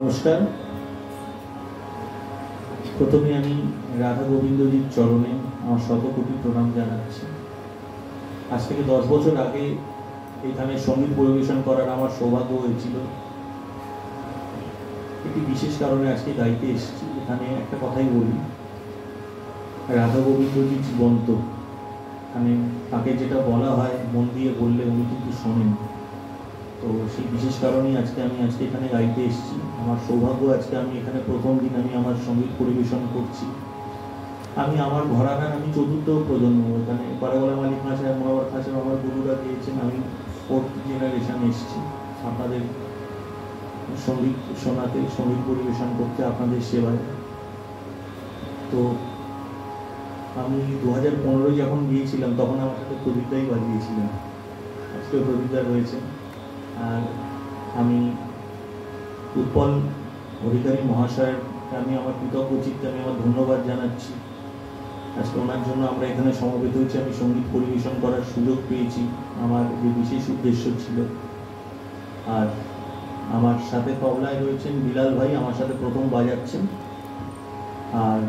নমস্কার। প্রথমে আমি রাধা গোবিন্দজির চরণে আমার শতকোটি প্রণাম জানাচ্ছি। আজ থেকে 10 বছর আগে এখানে সঙ্গীত পরিবেশন করার আমার সৌভাগ্য হয়েছিল। একটি বিশেষ কারণে আজকে গাইতে এসেছি। এখানে একটা কথাই বলি, রাধা গোবিন্দজি জীবন্ত। মানে তাকে যেটা বলা হয় মন দিয়ে বললে উনি কিন্তু শোনেন। তো সেই বিশেষ কারণেই আজকে এখানে গাইতে এসেছি। আমার সৌভাগ্য, আজকে আমি এখানে প্রথম দিন আমি আমার সঙ্গীত পরিবেশন করছি। আমি আমার ঘরানার আমি চতুর্থ প্রজন্ম। এখানে বারাগোলা মালিক খাঁ সাহেব, মনোহর খাঁ সাহেব আমার গুরুরা দিয়েছেন। আমি 4th জেনারেশন এসেছি আপনাদের সঙ্গীত শোনাতে, সঙ্গীত পরিবেশন করতে, আপনাদের সেবায়। তো আমি 2015 যখন গিয়েছিলাম তখন আমার সাথে প্রদীপদাই বাজিয়েছিলাম। আজকেও প্রদীপদা রয়েছে। আর আমি উৎপল অধিকারী মহাশয়কে আমি আমার কৃতজ্ঞ চিত্তে আমি আমার ধন্যবাদ জানাচ্ছি। আজকে ওনার জন্য আমরা এখানে সমবেত হয়েছি। আমি সঙ্গীত পরিবেশন করার সুযোগ পেয়েছি, আমার যে বিশেষ উদ্দেশ্য ছিল। আর আমার সাথে তবলায় রয়েছেন বিলাল ভাই, আমার সাথে প্রথম বাজাচ্ছেন। আর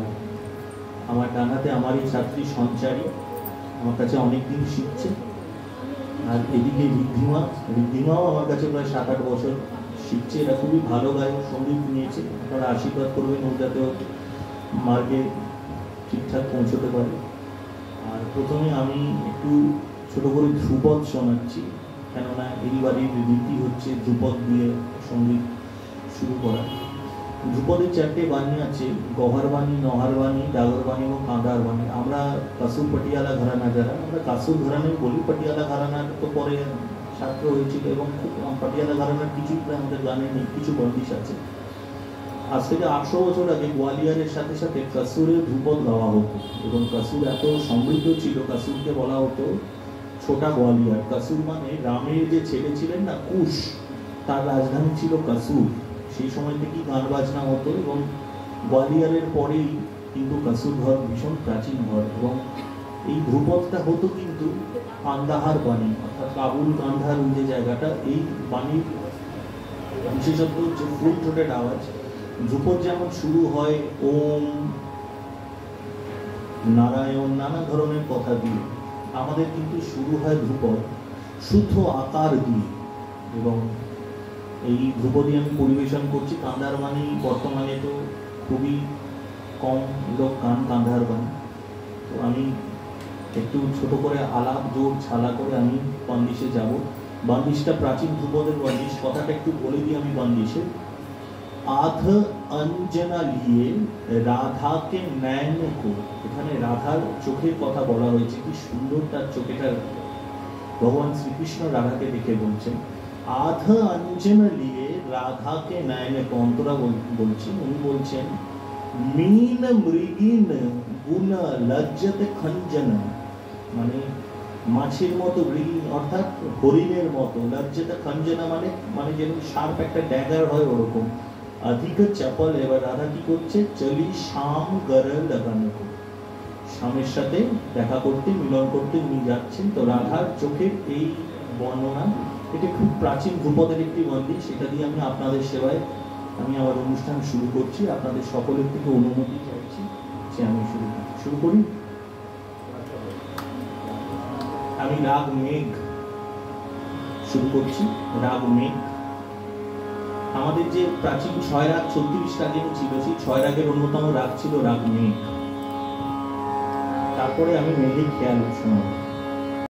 আমার ডান হাতে আমারই ছাত্রী সঞ্চারী, আমার কাছে অনেকদিন শিখছে। আর এদিকে ঋদ্ধিমাও আমার কাছে প্রায় 7-8 বছর শিখছে। এরা খুবই ভালো গায়ক, সঙ্গীত নিয়েছে। আপনারা আশীর্বাদ করবেন ও যাতে মার্গে ঠিকঠাক পৌঁছতে পারে। আর প্রথমে আমি একটু ছোট করে ধ্রুপদ শোনাচ্ছি, কেননা এই বাড়ির রীতি হচ্ছে ধ্রুপদ দিয়ে সঙ্গীত শুরু করা। ধ্রুপদের 4টে বাণী আছে, গহর বাণী, নহর বাণী, ডাগর বাণী এবং কাঁদার বাণী। আমরা কাসুর পাটিয়ালা ঘরানা, যারা আমরা কাসুর ঘরানায় বলি, পাটিয়ালা ঘরানার তো পরে ছাত্র হয়েছিল এবং পাটিয়ালা ঘরানার কিছু আমাদের গানে নেই, কিছু বন্দিশ আছে। আজ থেকে 800 বছর আগে গোয়ালিয়রের সাথে সাথে কাসুরের ধ্রুপদ গাওয়া হতো এবং কাসুর এত সমৃদ্ধ ছিল, কাসুরকে বলা হতো ছোটা গোয়ালিয়র। কাসুর মানে রামের যে ছেলে ছিলেন না, কুশ, তার রাজধানী ছিল কাসুর। সেই সময় থেকেই গান বাজনা হতো এবং গোয়ালিয়রের পরেই কিন্তু কাসুর ঘর ভীষণ প্রাচীন ঘর। এবং এই ধ্রুপদটা হতো কিন্তু কান্দাহার বাণী, অর্থাৎ কাবুল কান্দাহার যে জায়গাটা, এই বাণীর বিশেষত্ব হচ্ছে ফুল থ্রোটেড আওয়াজ। ধ্রুপদ যেমন শুরু হয় ওম, নারায়ণ, নানা ধরনের কথা দিয়ে, আমাদের কিন্তু শুরু হয় ধ্রুপদ শুদ্ধ আকার দিয়ে। এবং এই ধ্রুপদী আমি পরিবেশন করছি। কান্দার বাণী বর্তমানে তো খুবই কম লোক গান কান্দার বাণী। তো আমি একটু ছোট করে আলাপ জোর ছালা করে আমি বন্দিশে যাব। বন্দিশটা প্রাচীন ধ্রুপদের বন্দিশ, কথাটা একটু বলে দিই আমি বন্দিশে। আধ অঞ্জনা লিয়ে রাধাকে নয়ন কো, এখানে রাধার চোখের কথা বলা হয়েছে। কি সুন্দর তার চোখেটা, ভগবান শ্রীকৃষ্ণ রাধাকে দেখে বলছেন আধ অঞ্জন লিয়ে রাধাকে নয়নে কো। অন্তরা বলছেন, উনি বলছেন মীন মৃগীন গুণ লজ্জতে খঞ্জন, মানে মাছের মতো, মৃগীন অর্থাৎ হরিণের মতো, লজ্জতে খঞ্জনা মানে যেরকম শার্প একটা ড্যাগার হয় ওরকম। অধিক চপল। এবার রাধা কি করছে, চলি শাম গর লাগানো, স্বামীর সাথে দেখা করতে, মিলন করতে উনি যাচ্ছেন। তো রাধার চোখের এই বর্ণনা, এটা খুব প্রাচীন ধ্রুপদের একটি বন্দিশ। সেটা দিয়ে আমি আপনাদের সেবায় আমি আমার অনুষ্ঠান শুরু করছি। আপনাদের সকলের থেকে অনুমতি চাইছি যে আমি শুরু করি। আমি রাগ মেঘ শুরু করছি। রাগ মেঘ আমাদের যে প্রাচীন 6 রাগ 36 রাগের ছিল, সেই 6 রাগের অন্যতম রাগ ছিল রাগ মেঘ। তারপরে আমি মেঘের খেয়াল শোনাবো।